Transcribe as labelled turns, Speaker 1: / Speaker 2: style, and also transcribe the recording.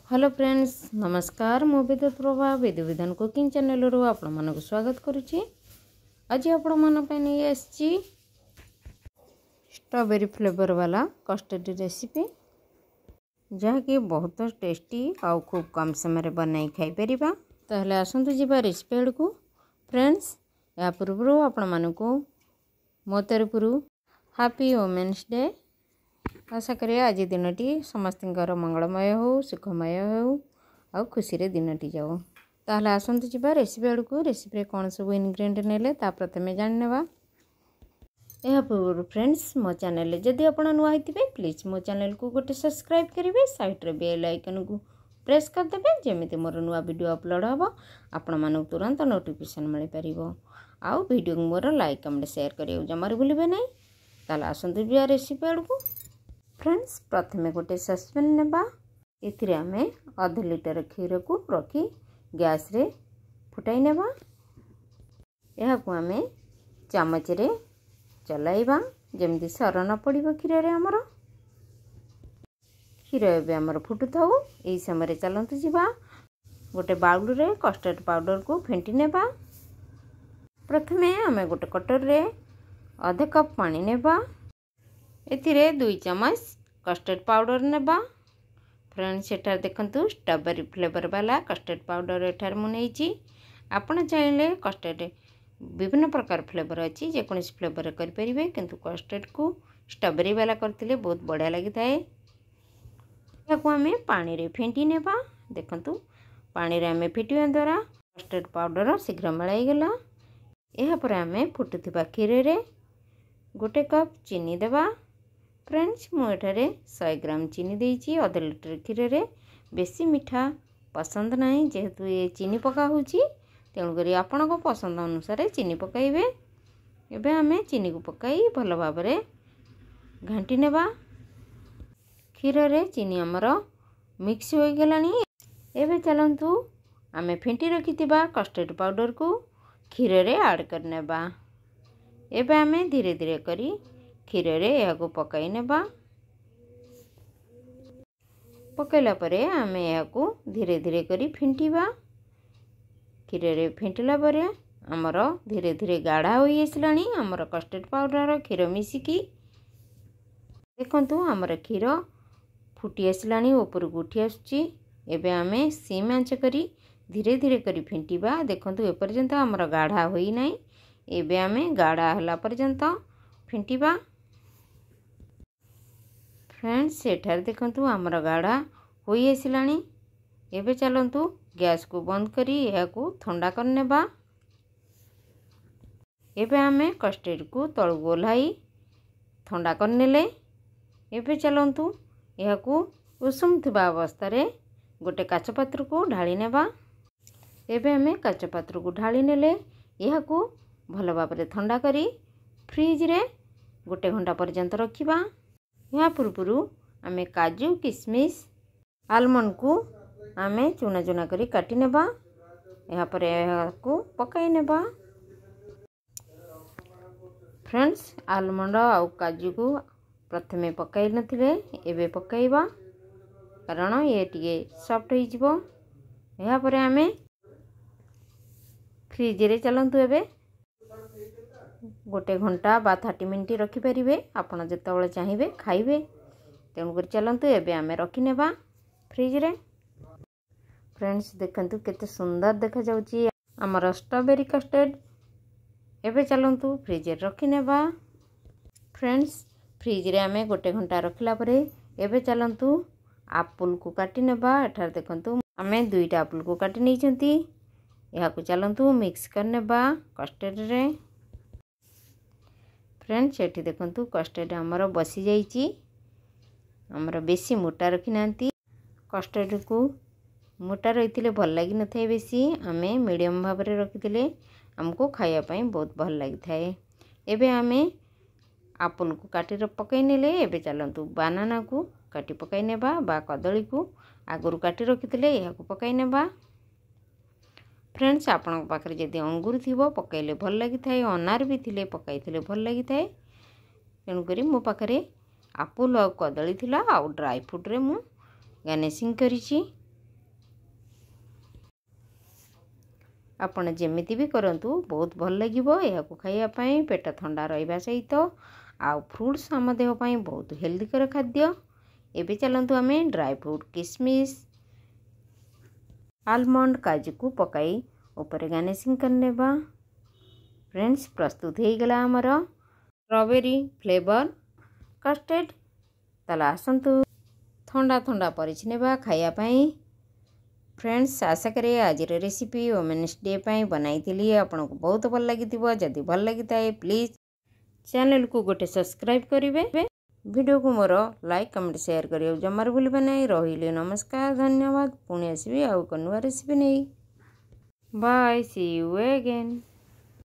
Speaker 1: Hello friends नमस्कार मु विद्युत प्रभा विधि विधान कुकिंग चैनल रू आपण मानक स्वागत करुच्ची। आज आपण मन नहीं आसी स्ट्रॉबेरी फ्लेवर वाला कस्टर्ड रेसिपी जहाँकि बहुत टेस्टी आउ खूब कम समय बनाई खाई परिबा। ताहले आसंतु जीवा रेसिपी आड़ को। फ्रेंड्स या पूर्व आपण मानक मो तरफ हैप्पी वुमेन्स डे। आशा करिए आज दिनटी समस्त मंगलमय हो सुखमय हो आ खुशी रे दिनटी जाओ। ताहले आसंतु जीवा रेसिपी आड़ को। रेसिपी कौन सब इनग्रेडिएंट नेले ता प्रथमे जाननेबा। यह पूर्व फ्रेंड्स मो चैनल जदि आपण नुआ होइतिबे प्लीज मो चैनल को गोटे सब्सक्राइब करिवे, साइड रे बेल आइकन को प्रेस कर देबे जेमिति मोर नुआ वीडियो अपलोड हबो आपण मानक तुरंत नोटिफिकेशन मिल परिबो। आ वीडियो मोर लाइक कमेंट शेयर करियो जमार भूलिबे नै। ताहले आसंतु जीवा रेसिपी आड़ को। फ्रेंड्स प्रथमे गोटे सस्पेन नेबा एथिरे आमे आधा लीटर क्षीर को रखी गैस रे फुटाई नेबा। यह को आमे चामच रे चलाइबा जेमती सर न पड़िबो क्षीर रे। हमर क्षीर एबे हमर फुटु थाउ एई समय रे चलंतु जिबा गोटे बाउल रे कस्टर्ड पाउडर को फेंटी नेबा। प्रथमे आमे गोटे कटर रे आधा कप पानी नेबा एथिरे 2 चम्मच कस्टर्ड पाउडर नेबा। फ्रेंड्स एठार देखंतु स्ट्रॉबेरी फ्लेवर वाला कस्टर्ड पाउडर एठार मु नेइची। आपण चाहिले कस्टर्ड विभिन्न प्रकार फ्लेवर अछि जेकोनसी फ्लेवर कर परिबे किंतु कस्टर्ड को स्ट्रॉबेरी वाला करथिले बहुत बढ़िया लागि थाए। याको हमें पानी रे फेंटी नेबा। देखंतु पानी रे हमें फेटिया द्वारा कस्टर्ड पाउडर शीघ्र मिलाई गेला। एहा पर हमें फुटुथिबा खीर रे गोटे कप चीनी देबा। फ्रेंड्स मु एठारे 100 ग्राम चीनी देइची आधा लीटर क्षीर रे। बेसी मीठा पसंद नहीं जेहेतु ये चीनी पका होची तेणु करी आपण को पसंद अनुसार चीनी पकाइबे। एबे हमें चीनी को पकाई भल भाव रे घांटी नेबा। क्षीर रे चीनी हमर मिक्स हो गेलानी। एबे चलंतु आमे फेंटी रखितिबा कस्टर्ड पाउडर को क्षीर रे ऐड कर नेबा। एबे हमें धीरे धीरे करी क्षीर रे याको पकाई नेबा। पकैला परे आमे याको धीरे धीरे करी फेंटीबा। क्षीर रे फेंटिला परे हमर धीरे धीरे गाढ़ा होई आसलानी हमर कस्टर्ड पाउडर क्षीर मिसिकी। देखंतु हमर क्षीर फुटी आसलानी ऊपर को उठी आसुची। एबे आमे सिम आंच करी धीरे धीरे करी फेंटीबा। देखंतु ए पर्यंत हमर गाढ़ा होई नै। एबे आमे गाढ़ा हला पर्यंत फेंटीबा। फ्रेंड्स एठार देखंतु हमर गाढ़ा होई आसिलानी। एबे चलंतु गैस को बंद करी याको ठंडा कर नेबा। एबे हमें कस्टर्ड को तळ गोलाई ठंडा कर नेले। एबे चलंतु याको उषुम थिबा अवस्था रे गोटे काच पात्र को ढाली नेबा। एबे हमें काच पात्र को ढाली नेले याको भल भाव रे ठंडा करी फ्रिज रे गोटे घंटा पर्यंत रखिबा। या पूर्व आमे काजू किशमिश आलमंड को आमे चुना चुना करी काटी नेबा। यहाँ पर को पकाई नेबा। फ्रेंड्स आलमंड आउ काजू को प्रथमे पकाई नथिले एबे पकाइबा कारण ये टिके सॉफ्ट होई जिवो। यहाँ पर आमे फ्रिज रे चलंतु एबे गोटे घंटा बा 30 मिनिट रखी परिबे आपण जेतबेले चाहिबे खाइबे। तेणु कर चलंतु एबे आमे रखी नेबा फ्रिज रे। फ्रेंड्स देखंतु केते सुंदर देखा जाउची हमर स्ट्रॉबेरी कस्टर्ड। एबे चलंतु फ्रिज रे रखी नेबा। फ्रेंड्स फ्रिज रे आमे गोटे घंटा रखला परे एबे चलंतु एप्पल को काटी नेबा। एठार देखंतु आमे 2टा एप्पल को काटी नै छंती। या को चलंतु मिक्स कर नेबा कस्टर्ड रे। फ्रेंड्स एठी देखंतु कस्टर्ड हमर बसी जाईची। हमर बेसी मोटा रखी नांती। कस्टर्ड को मोटा रहिथिले भल लागि न थाए बेसी आमे मीडियम भाव रे रखिथिले हमको खाया पई बहुत भल लागि थाए। एबे आमे एप्पल को काटी र पकाई नेले। एबे चलंतु बनाना को काटी पकाई नेबा बा कदली को आगुरु काटी रखिथिले याको पकाई नेबा। फ्रेंड्स आपण पाखरे जदि अंगूर थिबो पकाइले भल लागि थाए, अनार भी थिले पकाइथिले भल लागि थाए। तेणु करी मो पाखरे एप्पल और कदली थिला आ ड्राई फ्रूट रे मु गार्निशिंग करिछि। ଆପଣ ଯେମିତି ବି କରନ୍ତୁ ବହୁତ ଭଲ ଲାଗିବ। ଏହାକୁ ଖାଇବା ପାଇଁ ପେଟ ଥଣ୍ଡା ରହିବା ସହିତ ଆଉ ଫ୍ରୁଟ୍ସ ଆମ ଦେହ ପାଇଁ ବହୁତ ହେଲ୍ଦିକର ଖାଦ୍ୟ। ଏବେ ଚାଲନ୍ତୁ ଆମେ ଡ୍ରାଏ ଫ୍ରୁଟ୍ କିସମିସ୍ आलमंड काजू को पकाई ऊपर गार्निशिंग करनेबा। फ्रेंड्स प्रस्तुत हो गला आमर स्ट्रॉबेरी फ्लेवर कस्टर्ड। ताला आसंतु ठंडा ठंडा परिछनेबा खाया पाई। फ्रेंड्स आशा करे आज रेसिपी वोमेन्स डे पाई बनाई थी आपको बहुत भल लगी। जदि भल लगी थाए प्लीज चैनल को गोटे सब्सक्राइब करेंगे। वीडियो को मोर लाइक कमेंट शेयर करियो जमार भूलिबे नहीं। रहिले नमस्कार धन्यवाद। पुणी आसबि आउ नुआ रेसिपी नहीं। Bye see you again.